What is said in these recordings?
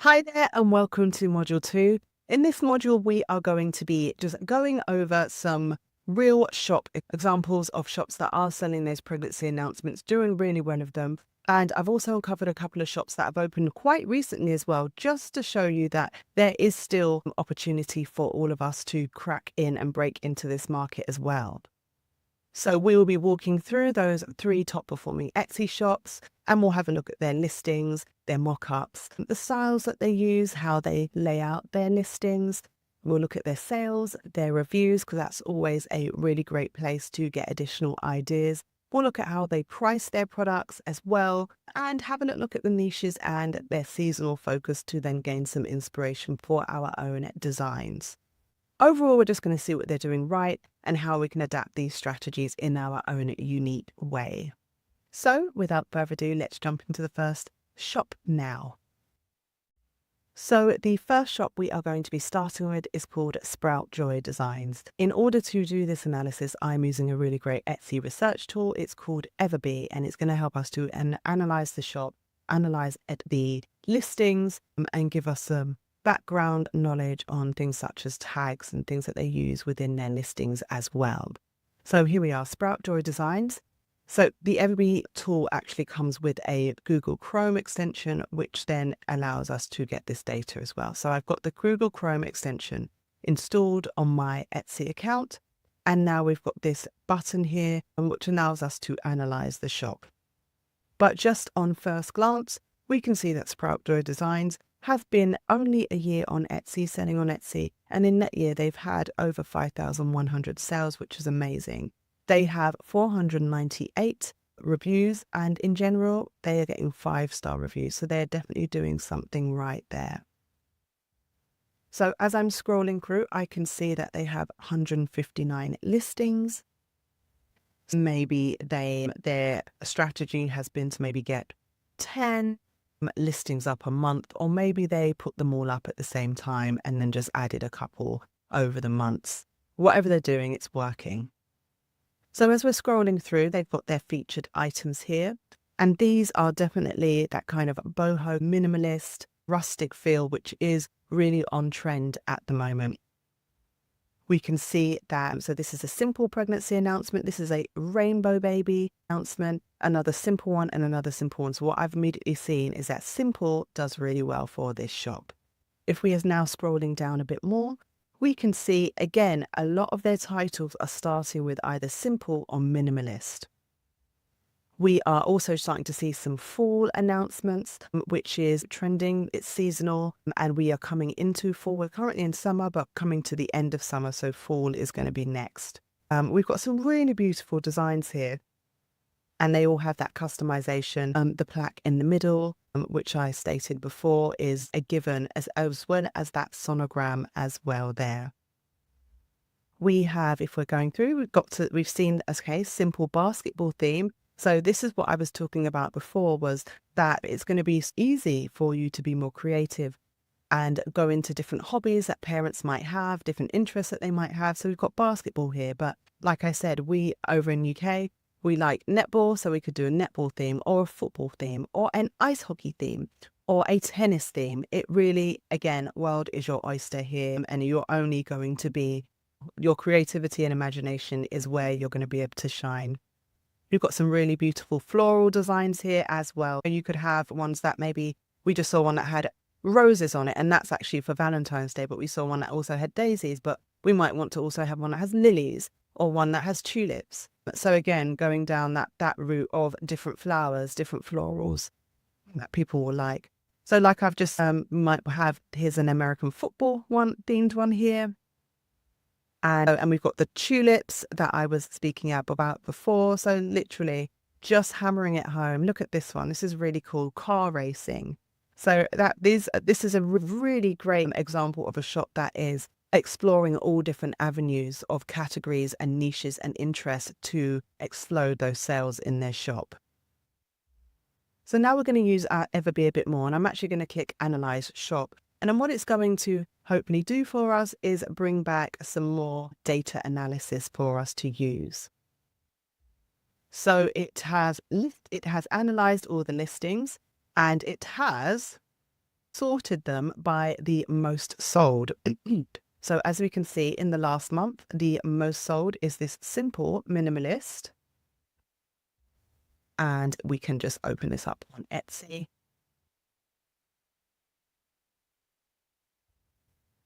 Hi there and welcome to Module 2. In this module, we are going to be just going over some real shop examples of shops that are selling those pregnancy announcements, doing really well of them. And I've also uncovered a couple of shops that have opened quite recently as well, just to show you that there is still opportunity for all of us to crack in and break into this market as well. So we will be walking through those 3 top performing Etsy shops, and we'll have a look at their listings, their mock-ups, the styles that they use, how they lay out their listings. We'll look at their sales, their reviews, because that's always a really great place to get additional ideas. We'll look at how they price their products as well, and have a look at the niches and their seasonal focus to then gain some inspiration for our own designs. Overall, we're just going to see what they're doing right and how we can adapt these strategies in our own unique way. So, without further ado, let's jump into the first shop now. So, the first shop we are going to be starting with is called Sprout Joy Designs. In order to do this analysis, I'm using a really great Etsy research tool. It's called Everbee, and it's going to help us to analyze the shop, analyze the listings, and give us some background knowledge on things such as tags and things that they use within their listings as well. So here we are, Sprout Joy Designs. So the Everbee tool actually comes with a Google Chrome extension, which then allows us to get this data as well. So I've got the Google Chrome extension installed on my Etsy account. And now we've got this button here, which allows us to analyze the shop. But just on first glance, we can see that Sprout Joy Designs have been only a year on Etsy, selling on Etsy, and in that year they've had over 5,100 sales, which is amazing. They have 498 reviews, and in general, they are getting 5-star reviews, so they're definitely doing something right there. So as I'm scrolling through, I can see that they have 159 listings. Maybe their strategy has been to maybe get 10 listings up a month, or maybe they put them all up at the same time and then just added a couple over the months. Whatever they're doing, it's working. So as we're scrolling through, they've got their featured items here, and these are definitely that kind of boho minimalist rustic feel, which is really on trend at the moment. We can see that, so this is a simple pregnancy announcement. This is a rainbow baby announcement, another simple one and another simple one. So what I've immediately seen is that simple does really well for this shop. If we are now scrolling down a bit more, we can see, again, a lot of their titles are starting with either simple or minimalist. We are also starting to see some fall announcements, which is trending. It's seasonal, and we are coming into fall. We're currently in summer, but coming to the end of summer, so fall is going to be next. We've got some really beautiful designs here, and they all have that customization. The plaque in the middle, which I stated before, is a given, as well as that sonogram as well there. We have, if we're going through, we've seen, okay, simple basketball theme. So this is what I was talking about before, was that it's going to be easy for you to be more creative and go into different hobbies that parents might have, different interests that they might have. So we've got basketball here, but like I said, we over in UK, we like netball, so we could do a netball theme or a football theme or an ice hockey theme or a tennis theme. It really, again, world is your oyster here, and you're only going to be, your creativity and imagination is where you're going to be able to shine. You've got some really beautiful floral designs here as well. And you could have ones that maybe, we just saw one that had roses on it, and that's actually for Valentine's Day, but we saw one that also had daisies, but we might want to also have one that has lilies or one that has tulips. So again, going down that route of different flowers, different florals that people will like. So like I've just might have, here's an American football themed one here. And we've got the tulips that I was speaking about before. So literally just hammering it home. Look at this one. This is really cool. Car racing. So this is a really great example of a shop that is exploring all different avenues of categories and niches and interests to explode those sales in their shop. So now we're going to use our Everbee a bit more, and I'm actually going to click Analyze Shop. And then what it's going to hopefully do for us is bring back some more data analysis for us to use. So it has analyzed all the listings, and it has sorted them by the most sold. So as we can see in the last month, the most sold is this simple minimalist. And we can just open this up on Etsy.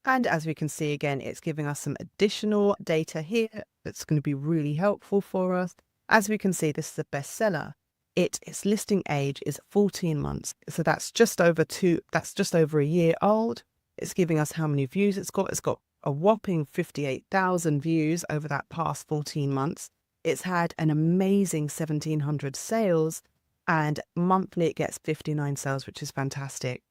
And as we can see again, it's giving us some additional data here that's going to be really helpful for us. As we can see, this is a bestseller. Its listing age is 14 months. So that's just over a year old. It's giving us how many views it's got. It's got a whopping 58,000 views over that past 14 months. It's had an amazing 1,700 sales, and monthly it gets 59 sales, which is fantastic.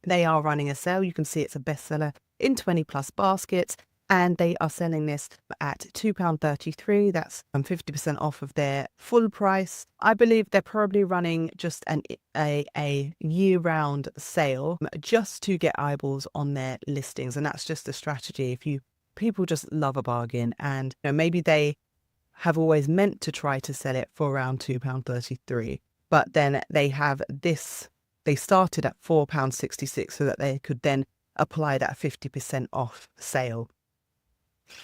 They are running a sale. You can see it's a bestseller in 20 plus baskets, and they are selling this at £2.33. That's 50% off of their full price. I believe they're probably running just a year-round sale just to get eyeballs on their listings, and that's just a strategy. People just love a bargain, and maybe they have always meant to try to sell it for around £2.33, but then they have this. They started at £4.66 so that they could then apply that 50% off sale.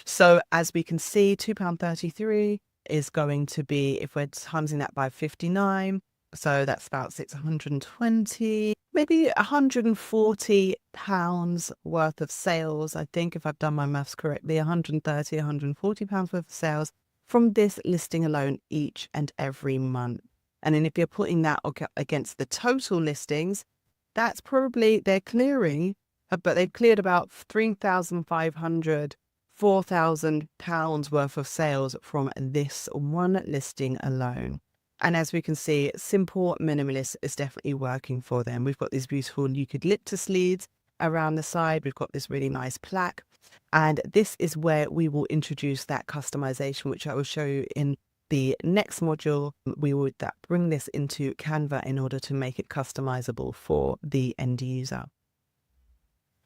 So as we can see, £2.33 is going to be, if we're timesing that by 59, so that's about 620, maybe £140 worth of sales. I think if I've done my maths correctly, £130, £140 worth of sales from this listing alone each and every month. And then if you're putting that against the total listings, that's probably, they're clearing, but they've cleared about £3,500, £4,000 worth of sales from this one listing alone. And as we can see, Simple Minimalist is definitely working for them. We've got these beautiful eucalyptus leads around the side. We've got this really nice plaque. And this is where we will introduce that customization, which I will show you in the next module. We would bring this into Canva in order to make it customizable for the end user.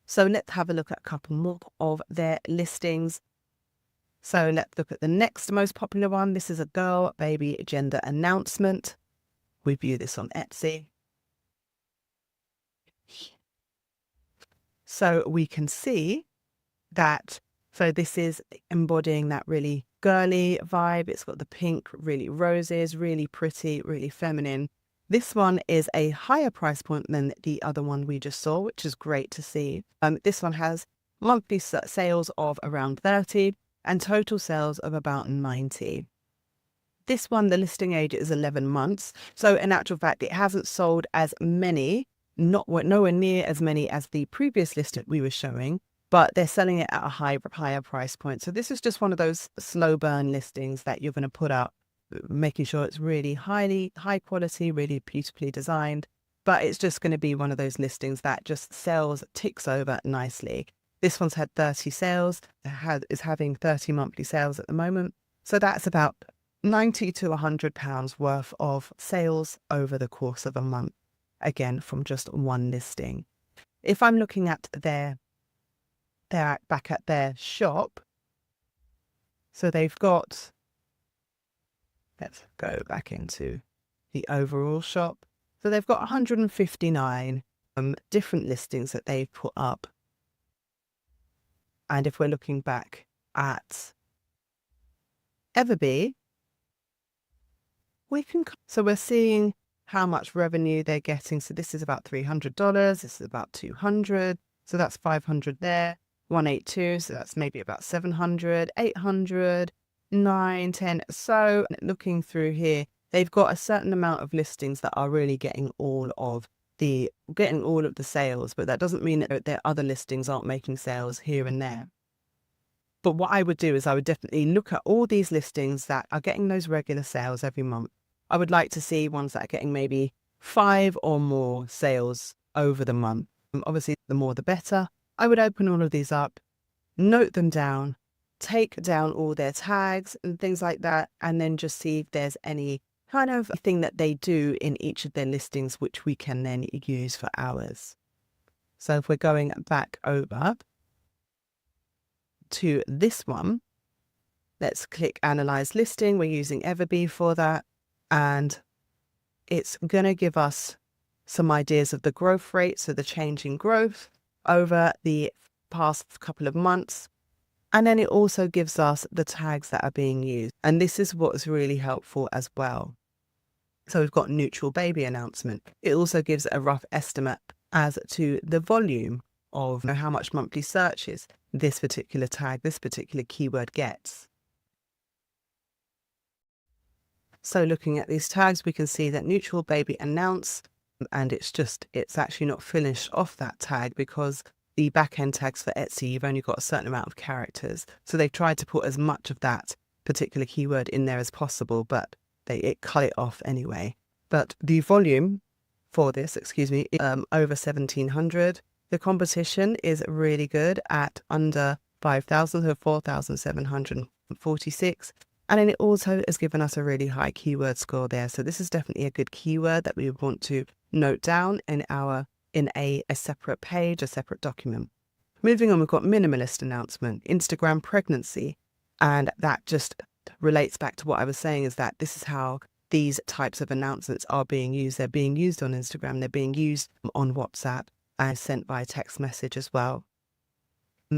So let's have a look at a couple more of their listings. So let's look at the next most popular one. This is a girl baby gender announcement. We view this on Etsy. So we can see that, so this is embodying that really girly vibe. It's got the pink, really roses, really pretty, really feminine. This one is a higher price point than the other one we just saw, which is great to see. This one has monthly sales of around 30 and total sales of about 90. This one, the listing age is 11 months. So in actual fact, it hasn't sold as many, nowhere near as many as the previous list that we were showing, but they're selling it at a higher price point. So this is just one of those slow burn listings that you're going to put out, making sure it's really high quality, really beautifully designed. But it's just going to be one of those listings that just ticks over nicely. This one's had 30 sales, is having 30 monthly sales at the moment. So that's about £90 to £100 worth of sales over the course of a month, again, from just one listing. If I'm looking at back at their shop, so they've got, let's go back into the overall shop. So they've got 159 different listings that they've put up. And if we're looking back at Everbee, so we're seeing how much revenue they're getting. So this is about $300. This is about $200. So that's $500 there. 182. So that's maybe about $700, $800, $9, $10. So looking through here, they've got a certain amount of listings that are really getting all of the sales, but that doesn't mean that their other listings aren't making sales here and there. But what I would do is I would definitely look at all these listings that are getting those regular sales every month. I would like to see ones that are getting maybe 5 or more sales over the month. Obviously, the more the better. I would open all of these up, note them down, take down all their tags and things like that, and then just see if there's any kind of thing that they do in each of their listings, which we can then use for ours. So if we're going back over to this one, let's click Analyze Listing. We're using Everbee for that, and it's going to give us some ideas of the growth rate, so the change in growth over the past couple of months. And then it also gives us the tags that are being used. And this is what is really helpful as well. So we've got neutral baby announcement. It also gives a rough estimate as to the volume of how much monthly searches this particular tag, this particular keyword gets. So looking at these tags, we can see that neutral baby announce, and it's actually not finished off that tag because the back-end tags for Etsy, you've only got a certain amount of characters. So they've tried to put as much of that particular keyword in there as possible, but it cut it off anyway. But the volume for this, is, over 1,700. The competition is really good at under 5,000, so 4,746. And then it also has given us a really high keyword score there. So this is definitely a good keyword that we would want to note down in a separate page, a separate document. Moving on, we've got minimalist announcement, Instagram pregnancy. And that just relates back to what I was saying, is that this is how these types of announcements are being used. They're being used on Instagram, they're being used on WhatsApp and sent via text message as well.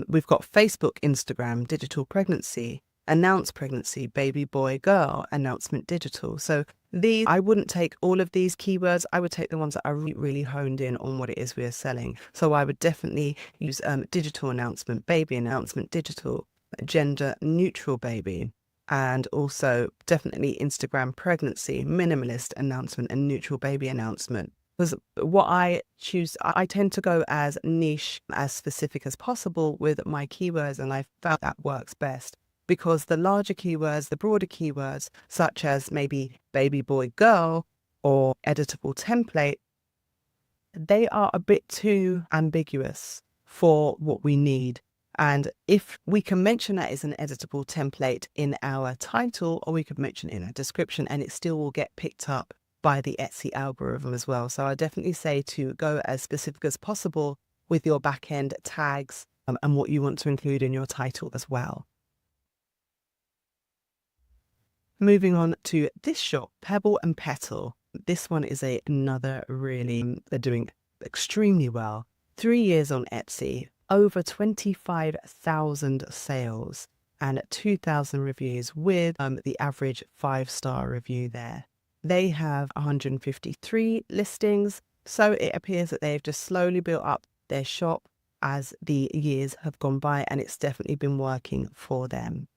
We've got Facebook, Instagram, digital pregnancy, announce pregnancy, baby boy, girl, announcement digital. So these, I wouldn't take all of these keywords. I would take the ones that are really honed in on what it is we are selling. So I would definitely use digital announcement, baby announcement digital, gender neutral baby, and also definitely Instagram pregnancy, minimalist announcement, and neutral baby announcement. Because what I choose, I tend to go as niche, as specific as possible with my keywords, and I found that works best. Because the larger keywords, the broader keywords, such as maybe baby boy girl or editable template, they are a bit too ambiguous for what we need. And if we can mention that as an editable template in our title, or we could mention it in a description, and it still will get picked up by the Etsy algorithm as well. So I definitely say to go as specific as possible with your back-end tags and what you want to include in your title as well. Moving on to this shop, Pebble and Petal. This one is another really, they're doing extremely well. 3 years on Etsy, over 25,000 sales and 2,000 reviews with the average 5-star review there. They have 153 listings, so it appears that they've just slowly built up their shop as the years have gone by, and it's definitely been working for them.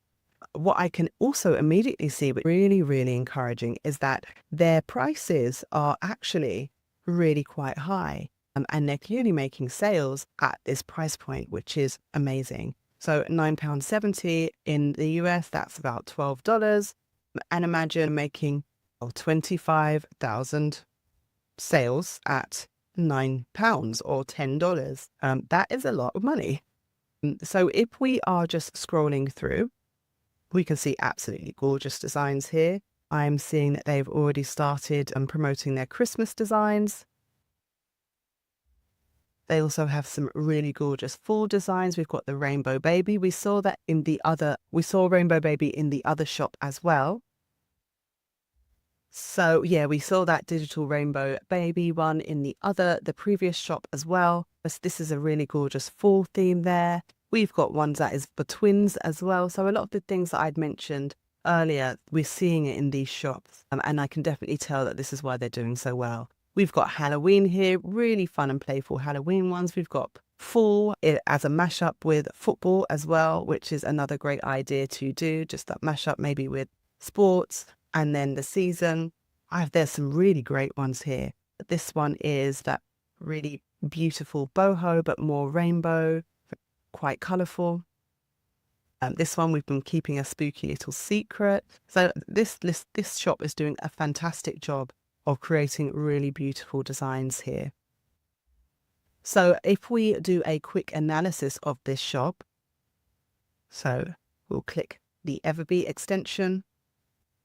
What I can also immediately see, but really, really encouraging, is that their prices are actually really quite high. And they're clearly making sales at this price point, which is amazing. So £9.70 in the US, that's about $12. And imagine making 25,000 sales at £9 or $10. That is a lot of money. So if we are just scrolling through, we can see absolutely gorgeous designs here. I'm seeing that they've already started promoting their Christmas designs. They also have some really gorgeous fall designs. We've got the Rainbow Baby. We saw Rainbow Baby in the other shop as well. So yeah, we saw that digital Rainbow Baby one in the previous shop as well. This is a really gorgeous fall theme there. We've got ones that is for twins as well. So a lot of the things that I'd mentioned earlier, we're seeing it in these shops. And I can definitely tell that this is why they're doing so well. We've got Halloween here, really fun and playful Halloween ones. We've got fall as a mashup with football as well, which is another great idea to do. Just that mashup maybe with sports and then the season. There's some really great ones here. This one is that really beautiful boho, but more rainbow, quite colourful. This one we've been keeping a spooky little secret. So this shop is doing a fantastic job of creating really beautiful designs here. So if we do a quick analysis of this shop, so we'll click the Everbee extension,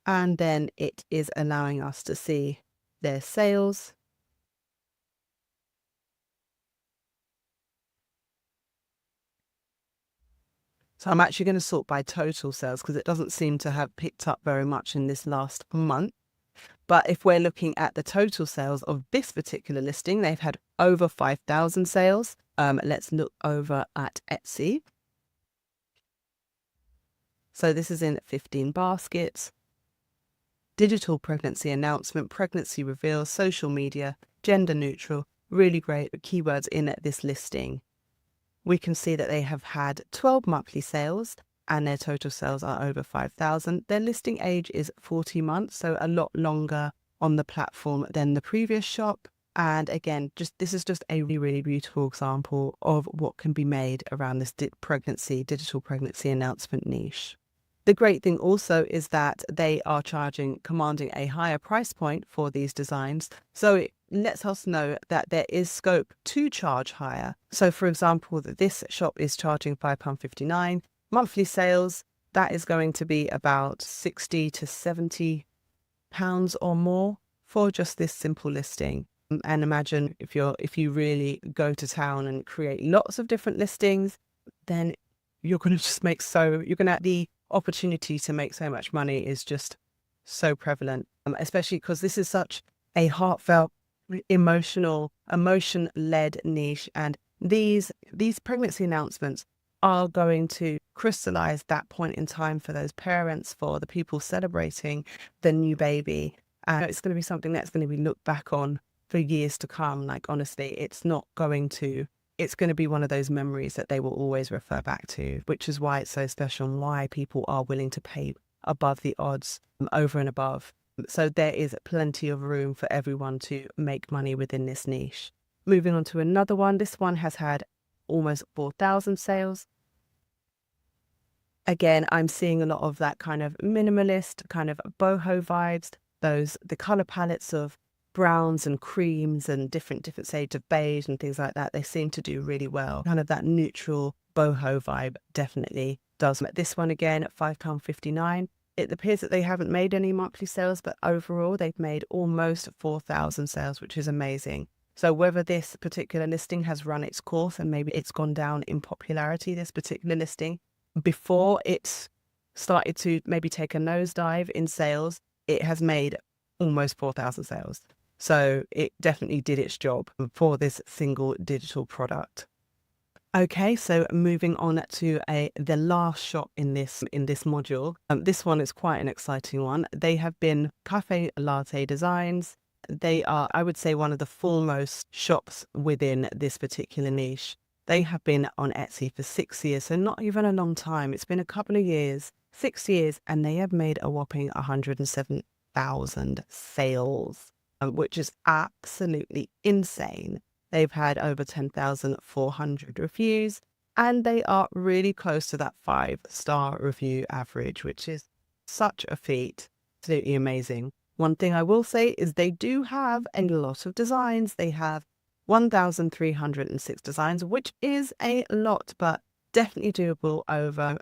and then it is allowing us to see their sales. So I'm actually going to sort by total sales because it doesn't seem to have picked up very much in this last month. But if we're looking at the total sales of this particular listing, they've had over 5,000 sales. Let's look over at Etsy. So this is in 15 baskets. Digital pregnancy announcement, pregnancy reveal, social media, gender neutral, really great keywords in this listing. We can see that they have had 12 monthly sales and their total sales are over 5,000. Their listing age is 40 months, so a lot longer on the platform than the previous shop. And again, this is just a really, really beautiful example of what can be made around this digital pregnancy announcement niche. The great thing also is that they are commanding a higher price point for these designs. So it lets us know that there is scope to charge higher. So for example, this shop is charging £5.59. Monthly sales, that is going to be about £60 to £70 or more for just this simple listing. And imagine if you really go to town and create lots of different listings, then you're going to the opportunity to make so much money is just so prevalent, especially because this is such a heartfelt, emotion-led niche. And these pregnancy announcements are going to crystallize that point in time for those parents, for the people celebrating the new baby. And it's going to be something that's going to be looked back on for years to come. Like, honestly, it's going to be one of those memories that they will always refer back to, which is why it's so special and why people are willing to pay above the odds, over and above. So there is plenty of room for everyone to make money within this niche. Moving on to another one. This one has had almost 4,000 sales. Again, I'm seeing a lot of that kind of minimalist, kind of boho vibes, the color palettes of browns and creams and different shades of beige and things like that. They seem to do really well. Kind of that neutral boho vibe definitely does. This one again at £5.59. It appears that they haven't made any monthly sales, but overall they've made almost 4,000 sales, which is amazing. So whether this particular listing has run its course and maybe it's gone down in popularity, this particular listing, before it started to maybe take a nosedive in sales, it has made almost 4,000 sales. So it definitely did its job for this single digital product. Okay, so moving on to the last shop in this module. This one is quite an exciting one. They have been Cafe Latte Designs. They are, I would say, one of the foremost shops within this particular niche. They have been on Etsy for 6 years, so not even a long time. It's been a couple of years, 6 years, and they have made a whopping 107,000 sales, which is absolutely insane. They've had over 10,400 reviews, and they are really close to that 5-star review average, which is such a feat. Absolutely amazing. One thing I will say is they do have a lot of designs. They have 1,306 designs, which is a lot, but definitely doable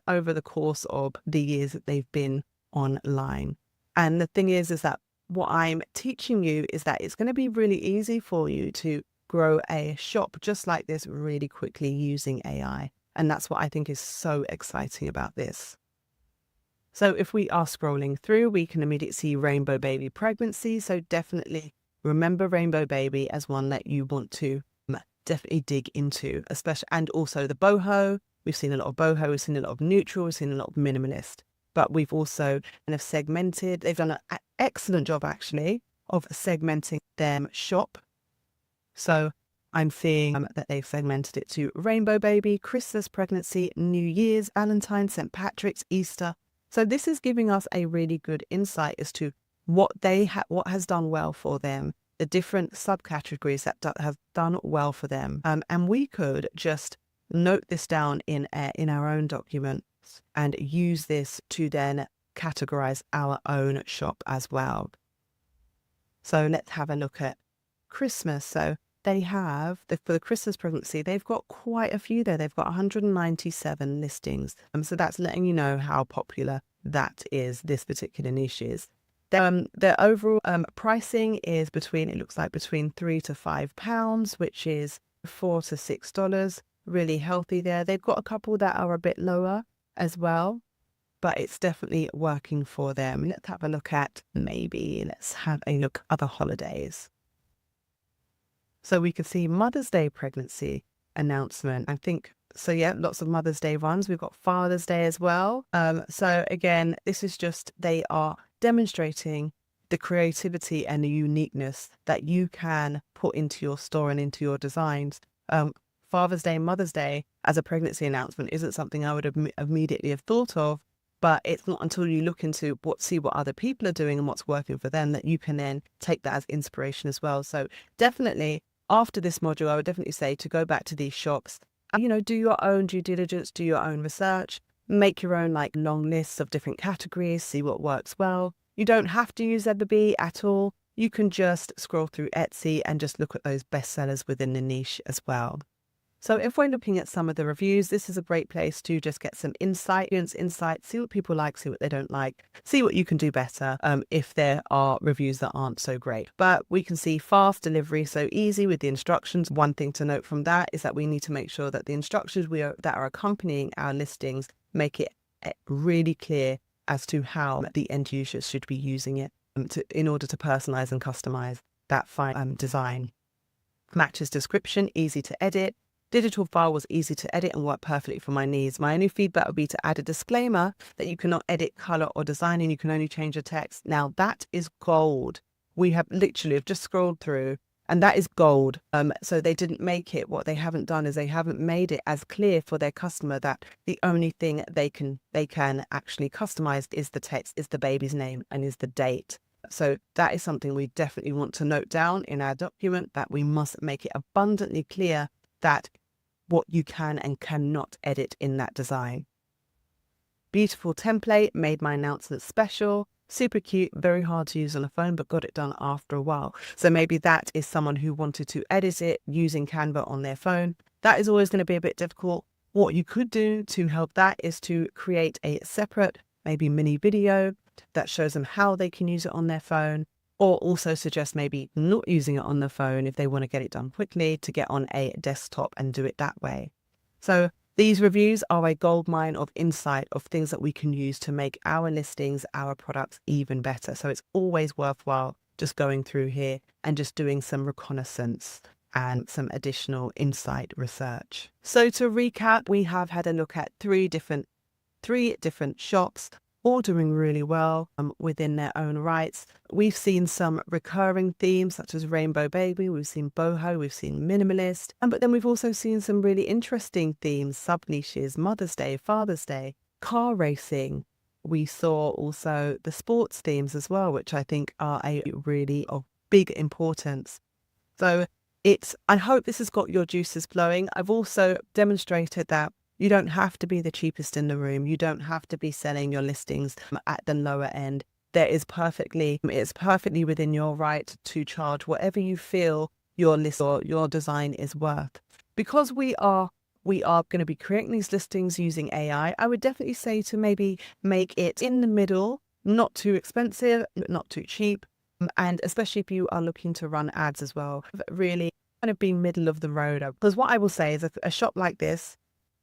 over the course of the years that they've been online. And the thing is that what I'm teaching you is that it's going to be really easy for you to grow a shop just like this really quickly using AI. And that's what I think is so exciting about this. So if we are scrolling through, we can immediately see Rainbow Baby Pregnancy. So definitely remember Rainbow Baby as one that you want to definitely dig into, especially, and also the boho. We've seen a lot of boho, we've seen a lot of neutral, we've seen a lot of minimalist, but we've also kind of segmented. They've done an excellent job actually of segmenting their shop. So I'm seeing that they've segmented it to Rainbow Baby, Christmas, Pregnancy, New Year's, Valentine's, St. Patrick's, Easter. So this is giving us a really good insight as to what has done well for them, the different subcategories that have done well for them. And we could just note this down in our own documents and use this to then categorize our own shop as well. So let's have a look at Christmas. So they have, for the Christmas pregnancy, they've got quite a few there. They've got 197 listings. So that's letting you know how popular that is, this particular niche is. Their overall pricing is between £3 to £5, which is $4 to $6. Really healthy there. They've got a couple that are a bit lower as well. but it's definitely working for them. Let's have a look at let's have a look at other holidays. So we can see Mother's Day pregnancy announcement. I think so. Yeah, lots of Mother's Day ones. We've got Father's Day as well. So again, this is just, they are demonstrating the creativity and the uniqueness that you can put into your store and into your designs. Father's Day, Mother's Day as a pregnancy announcement isn't something I would immediately have thought of, but it's not until you look into see what other people are doing and what's working for them that you can then take that as inspiration as well. So definitely after this module, I would definitely say to go back to these shops and, do your own due diligence, do your own research, make your own like long lists of different categories, see what works well. You don't have to use Everbee at all. You can just scroll through Etsy and just look at those bestsellers within the niche as well. So if we're looking at some of the reviews, this is a great place to just get some insight, see what people like, see what they don't like, see what you can do better if there are reviews that aren't so great. But we can see fast delivery, so easy with the instructions. One thing to note from that is that we need to make sure that the instructions that are accompanying our listings make it really clear as to how the end users should be using it in order to personalize and customize that design. Matches description, easy to edit. Digital file was easy to edit and worked perfectly for my needs. My only feedback would be to add a disclaimer that you cannot edit color or design and you can only change the text. Now that is gold. We have literally just scrolled through and that is gold. So they didn't make it. What they haven't done is they haven't made it as clear for their customer that the only thing they can actually customize is the text, is the baby's name and is the date. So that is something we definitely want to note down in our document, that we must make it abundantly clear that what you can and cannot edit in that design. Beautiful template, made my announcement special. Super cute, very hard to use on a phone, but got it done after a while. So maybe that is someone who wanted to edit it using Canva on their phone. That is always going to be a bit difficult. What you could do to help that is to create a separate, maybe mini video that shows them how they can use it on their phone, or also suggest maybe not using it on the phone if they want to get it done quickly, to get on a desktop and do it that way. So these reviews are a goldmine of insight of things that we can use to make our listings, our products even better. So it's always worthwhile just going through here and just doing some reconnaissance and some additional insight research. So to recap, we have had a look at three different shops, all doing really well within their own rights. We've seen some recurring themes such as Rainbow Baby, we've seen boho, we've seen minimalist, but then we've also seen some really interesting themes, sub-niches, Mother's Day, Father's Day, car racing. We saw also the sports themes as well, which I think are really of big importance. So I hope this has got your juices flowing. I've also demonstrated that you don't have to be the cheapest in the room. You don't have to be selling your listings at the lower end. It's perfectly within your right to charge whatever you feel your list or your design is worth. Because we are going to be creating these listings using AI, I would definitely say to maybe make it in the middle, not too expensive, not too cheap. And especially if you are looking to run ads as well, really kind of be middle of the road. Because what I will say is a shop like this,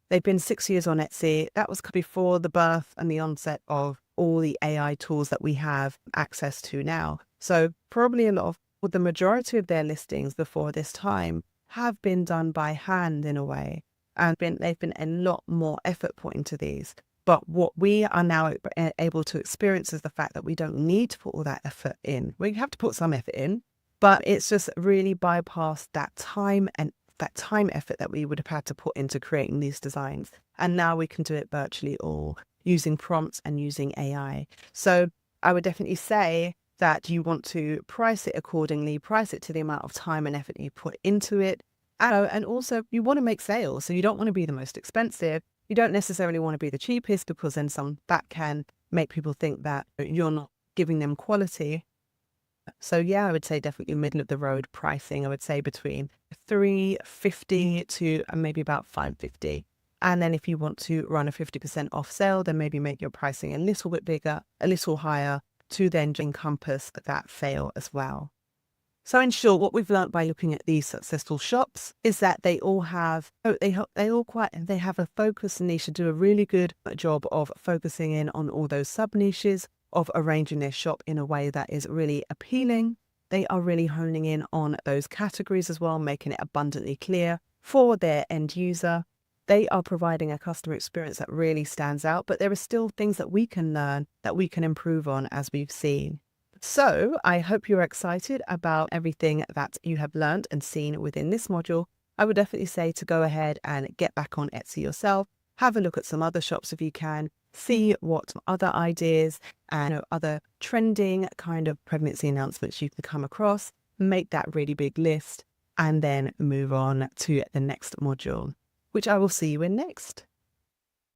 they've been 6 years on Etsy. That was before the birth and the onset of all the AI tools that we have access to now. So probably the majority of their listings before this time have been done by hand in a way. And they've been a lot more effort put into these. But what we are now able to experience is the fact that we don't need to put all that effort in. We have to put some effort in, but it's just really bypassed that time effort that we would have had to put into creating these designs. And now we can do it virtually all using prompts and using AI. So I would definitely say that you want to price it accordingly, price it to the amount of time and effort you put into it. And also you want to make sales. So you don't want to be the most expensive. You don't necessarily want to be the cheapest, because then that can make people think that you're not giving them quality. So yeah, I would say definitely middle of the road pricing. I would say between $350 to maybe about $550. And then if you want to run a 50% off sale, then maybe make your pricing a little bit bigger, a little higher, to then encompass that sale as well. So in short, what we've learned by looking at these successful shops is that they all have they have a focus, and they should do a really good job of focusing in on all those sub niches, of arranging their shop in a way that is really appealing. They are really honing in on those categories as well, making it abundantly clear for their end user. They are providing a customer experience that really stands out, but there are still things that we can learn, that we can improve on, as we've seen. So I hope you're excited about everything that you have learned and seen within this module. I would definitely say to go ahead and get back on Etsy yourself, have a look at some other shops if you can, see what other ideas and other trending kind of pregnancy announcements you can come across, make that really big list, and then move on to the next module, which I will see you in next.